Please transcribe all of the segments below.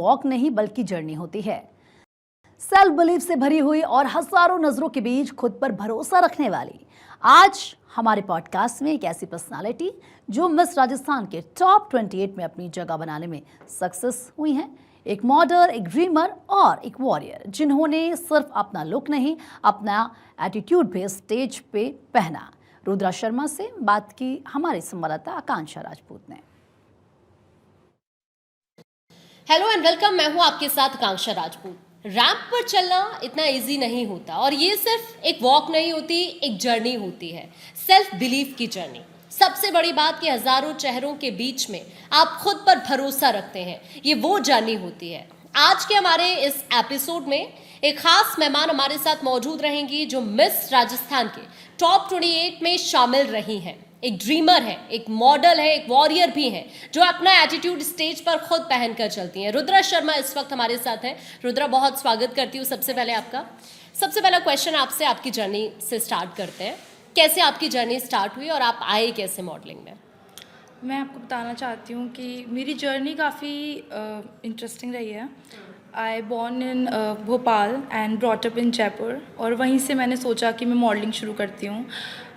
Walk नहीं बल्कि journey होती है। सेल्फ बिलीफ से भरी हुई और हजारों नजरों के बीच खुद पर भरोसा रखने वाली आज हमारे पॉडकास्ट में एक ऐसी पर्सनालिटी जो मिस राजस्थान के टॉप 28 में अपनी जगह बनाने में सक्सेस हुई हैं। एक मॉडल, एक ड्रीमर और एक वॉरियर जिन्होंने सिर्फ अपना लुक नहीं, अपना एटीट्यूड भी स्टेज पे पहना। रुद्रा शर्मा से बात की हमारी संवाददाता आकांक्षा राजपूत ने। हेलो एंड वेलकम, मैं हूं आपके साथ आकांक्षा राजपूत। रैंप पर चलना इतना इजी नहीं होता और ये सिर्फ एक वॉक नहीं होती, एक जर्नी होती है, सेल्फ बिलीफ की जर्नी। सबसे बड़ी बात कि हजारों चेहरों के बीच में आप खुद पर भरोसा रखते हैं, ये वो जर्नी होती है। आज के हमारे इस एपिसोड में एक खास मेहमान हमारे साथ मौजूद रहेंगी जो मिस राजस्थान के टॉप 28 में शामिल रही हैं। एक ड्रीमर है, एक मॉडल है, एक वॉरियर भी है जो अपना एटीट्यूड स्टेज पर खुद पहनकर चलती हैं। रुद्रा शर्मा इस वक्त हमारे साथ हैं। रुद्रा, बहुत स्वागत करती हूँ सबसे पहले आपका। सबसे पहला क्वेश्चन आपसे आपकी जर्नी से स्टार्ट करते हैं। कैसे आपकी जर्नी स्टार्ट हुई और आप आए कैसे मॉडलिंग में? मैं आपको बताना चाहती हूँ कि मेरी जर्नी काफ़ी इंटरेस्टिंग रही है। I born in Bhopal and brought up in Jaipur, और वहीं से मैंने सोचा कि मैं मॉडलिंग शुरू करती हूँ।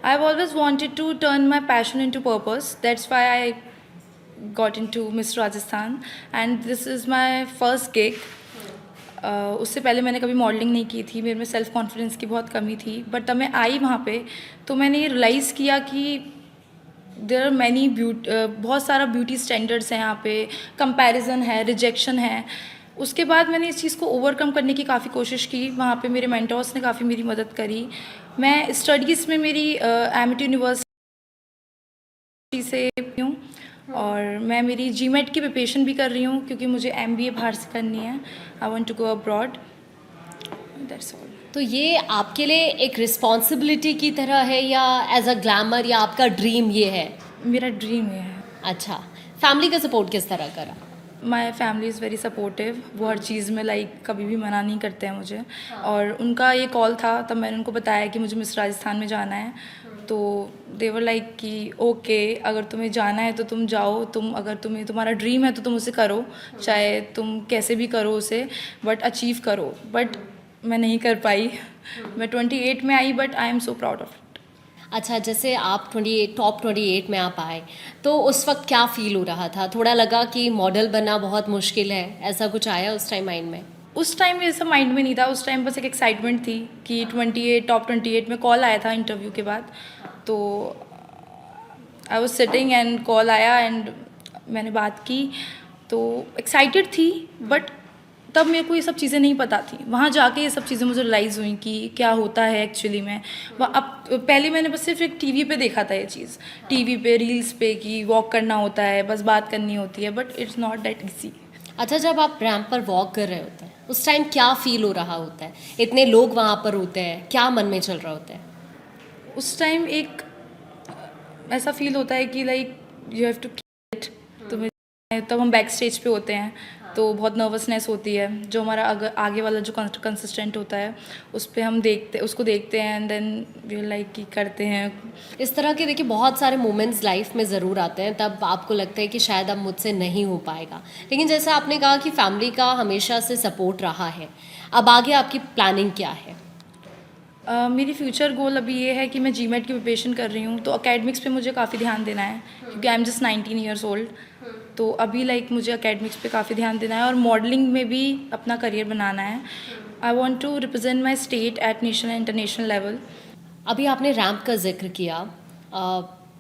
I have always wanted to turn my passion into purpose, that's why I got into Miss Rajasthan and this is my first gig. उससे पहले मैंने कभी मॉडलिंग नहीं की थी, मेरे में सेल्फ़ कॉन्फिडेंस की बहुत कमी थी। बट तब मैं आई वहाँ पे तो मैंने ये रियलाइज़ किया कि देयर आर मैनी बहुत सारा ब्यूटी स्टैंडर्ड्स हैं यहाँ पे, कंपैरिजन है, रिजेक्शन है। उसके बाद मैंने इस चीज़ को ओवरकम करने की काफ़ी कोशिश की। वहाँ पे मेरे मेंटर्स ने काफ़ी मेरी मदद करी। मैं स्टडीज़ में मेरी एमिटी यूनिवर्सिटी से हूँ और मैं मेरी जीमेट की प्रिपरेशन भी कर रही हूँ क्योंकि मुझे एमबीए बाहर से करनी है। I want to go abroad, that's all. तो ये आपके लिए एक रिस्पॉन्सिबिलिटी की तरह है या एज अ ग्लैमर, या आपका ड्रीम ये है? मेरा ड्रीम ये है। अच्छा, फैमिली का सपोर्ट किस तरह करा? My family is very supportive. वो हर चीज़ में कभी भी मना नहीं करते हैं मुझे। और उनका ये कॉल था तब मैंने उनको बताया कि मुझे मिस राजस्थान में जाना है, तो दे वर लाइक कि ओके, अगर तुम्हें जाना है तो तुम जाओ, अगर तुम्हारा ड्रीम है तो तुम उसे करो, चाहे तुम कैसे भी करो उसे, बट अचीव करो। बट मैं नहीं कर पाई। मैं 28 में आई, but I am so proud of it. अच्छा, जैसे आप टॉप 28 में आप आए तो उस वक्त क्या फील हो रहा था? थोड़ा लगा कि मॉडल बनना बहुत मुश्किल है, ऐसा कुछ आया उस टाइम माइंड में? उस टाइम ये सब माइंड में नहीं था। उस टाइम बस एक एक्साइटमेंट थी कि टॉप 28 में कॉल आया था इंटरव्यू के बाद। तो I was sitting and call आया एंड मैंने बात की, तो एक्साइटेड थी। बट तब मेरे को ये सब चीज़ें नहीं पता थी। वहाँ जाके ये सब चीज़ें मुझे रियलाइज़ हुई कि क्या होता है एक्चुअली में। अब पहले मैंने बस सिर्फ एक टीवी पे देखा था ये चीज़, टीवी पे, रील्स पे, कि वॉक करना होता है, बस बात करनी होती है, but it's not that easy. अच्छा, जब आप रैंप पर वॉक कर रहे होते हैं उस टाइम क्या फील हो रहा होता है? इतने लोग वहाँ पर होते हैं, क्या मन में चल रहा होता है? उस टाइम एक ऐसा फील होता है कि यू हैव टू इट। तुम्हें तब हम बैक स्टेज पे होते हैं तो बहुत नर्वसनेस होती है। जो हमारा आगे वाला जो कंसिस्टेंट होता है उसको देखते हैं एंड देन वी लाइक कि करते हैं। इस तरह के देखिए बहुत सारे मोमेंट्स लाइफ में ज़रूर आते हैं, तब आपको लगता है कि शायद अब मुझसे नहीं हो पाएगा। लेकिन जैसा आपने कहा कि फैमिली का हमेशा से सपोर्ट रहा है, अब आगे आपकी प्लानिंग क्या है? मेरी फ्यूचर गोल अभी ये है कि मैं जीमेट की प्रिपरेशन कर रही हूँ, तो अकेडमिक्स पे मुझे काफ़ी ध्यान देना है क्योंकि I am just 19 years old. तो अभी मुझे अकेडमिक्स पे काफ़ी ध्यान देना है और मॉडलिंग में भी अपना करियर बनाना है। I want to represent my state at national and international level. अभी आपने रैंप का जिक्र किया,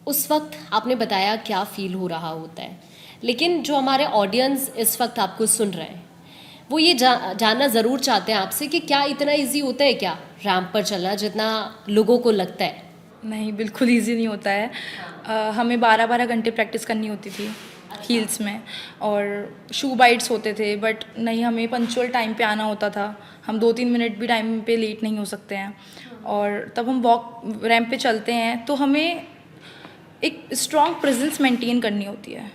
उस वक्त आपने बताया क्या फील हो रहा होता है, लेकिन जो हमारे ऑडियंस इस वक्त आपको सुन रहे हैं वो ये जानना ज़रूर चाहते हैं आपसे कि क्या इतना इजी होता है क्या रैंप पर चलना जितना लोगों को लगता है? नहीं, बिल्कुल ईजी नहीं होता है। हमें 12-12 घंटे प्रैक्टिस करनी होती थी हील्स में, और शू बाइट्स होते थे। बट नहीं, हमें पंक्चुअल टाइम पे आना होता था। हम 2-3 मिनट भी टाइम पे लेट नहीं हो सकते हैं। और तब हम रैंप पे चलते हैं तो हमें एक स्ट्रॉन्ग प्रेजेंस मेंटेन करनी होती है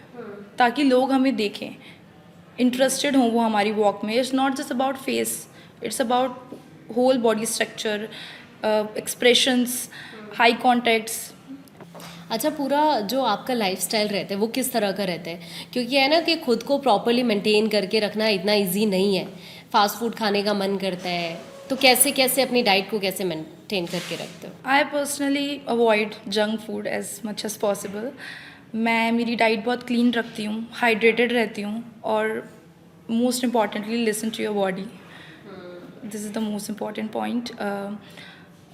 ताकि लोग हमें देखें, इंटरेस्टेड हों वो हमारी वॉक में। It's not just about face, it's about whole body structure, expressions, eye contacts. अच्छा, पूरा जो आपका लाइफस्टाइल रहता है वो किस तरह का रहता है? क्योंकि है ना कि खुद को प्रॉपरली मेंटेन करके रखना इतना इजी नहीं है। फास्ट फूड खाने का मन करता है, तो कैसे कैसे अपनी डाइट को कैसे मेंटेन करके रखते हो? I personally avoid junk food as much as possible. मैं मेरी डाइट बहुत क्लीन रखती हूँ, हाइड्रेटेड रहती हूँ, और most importantly listen to your body. This is the most important point.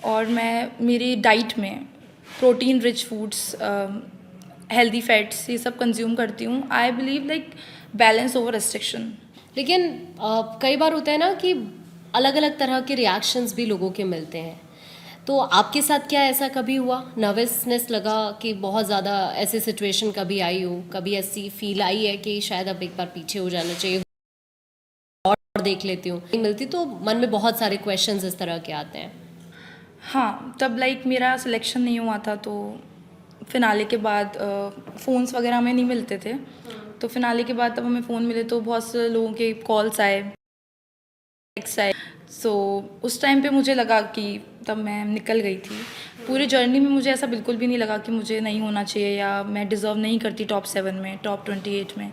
और मैं मेरी डाइट में protein rich foods, healthy fats, ये सब कंज्यूम करती हूँ। I believe like balance over restriction. लेकिन कई बार होता है ना कि अलग अलग तरह के रिएक्शंस भी लोगों के मिलते हैं, तो आपके साथ क्या ऐसा कभी हुआ, नर्वसनेस लगा कि बहुत ज़्यादा ऐसी सिचुएशन कभी आई हो, कभी ऐसी फील आई है कि शायद अब एक बार पीछे हो जाना चाहिए और देख लेती हूँ, नहीं मिलती, तो मन में बहुत सारे क्वेश्चंस इस तरह के आते हैं? हाँ, तब लाइक मेरा सिलेक्शन नहीं हुआ था, तो फिनाले के बाद फ़ोन्स वगैरह हमें नहीं मिलते थे। तो फिनाले के बाद तब हमें फ़ोन मिले तो बहुत से लोगों के कॉल्स आए, टेक्स्ट आए। सो उस टाइम पे मुझे लगा कि तब मैं निकल गई थी। पूरी जर्नी में मुझे ऐसा बिल्कुल भी नहीं लगा कि मुझे नहीं होना चाहिए या मैं डिज़र्व नहीं करती टॉप 7 में, टॉप 28 में।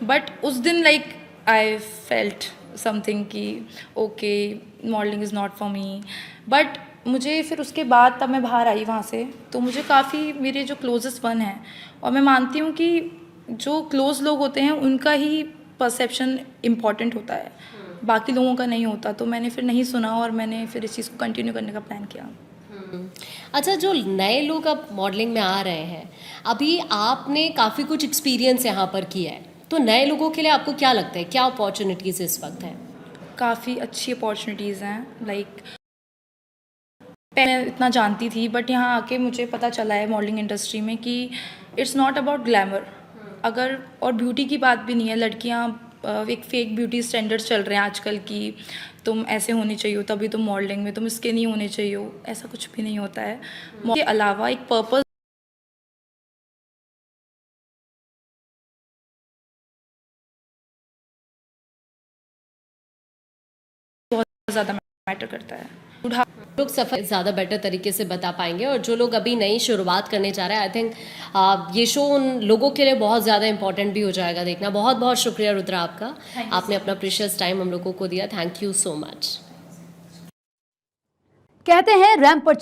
बट उस दिन लाइक आई फेल्ट समथिंग कि okay, modelling is not for me. But मुझे फिर उसके बाद तब मैं बाहर आई वहाँ से, तो मुझे काफ़ी मेरे जो क्लोजेस्ट वन हैं, और मैं मानती हूँ कि जो क्लोज़ लोग होते हैं उनका ही परसेप्शन इम्पॉर्टेंट होता है, बाकी लोगों का नहीं होता। तो मैंने फिर नहीं सुना और मैंने फिर इस चीज़ को कंटिन्यू करने का प्लान किया। अच्छा, जो नए लोग अब मॉडलिंग में आ रहे हैं, अभी आपने काफ़ी कुछ एक्सपीरियंस यहाँ पर किया है, तो नए लोगों के लिए आपको क्या लगता है, क्या अपॉर्चुनिटीज़ इस वक्त हैं? काफ़ी अच्छी अपॉर्चुनिटीज़ हैं। लाइक मैं इतना जानती थी, बट यहाँ आके मुझे पता चला है मॉडलिंग इंडस्ट्री में कि इट्स नॉट अबाउट ग्लैमर। अगर और ब्यूटी की बात भी नहीं है, लड़कियाँ एक फेक ब्यूटी स्टैंडर्ड्स चल रहे हैं आजकल की, तुम ऐसे होनी चाहिए तभी तुम मॉडलिंग में, तुम इसके नहीं होने चाहिए, ऐसा कुछ भी नहीं होता है। इसके अलावा एक पर्पस बहुत ज़्यादा मैटर करता है। लोग सफ़र ज़्यादा बेटर तरीके से बता पाएंगे, और जो लोग अभी नई शुरुआत करने चाह रहे हैं, आई थिंक ये शो उन लोगों के लिए बहुत ज़्यादा इंपॉर्टेंट भी हो जाएगा देखना। बहुत बहुत शुक्रिया रुद्रा आपका, आपने अपना प्रीशियस टाइम हम लोगों को दिया। Thank you so much. कहते हैं रैंप पर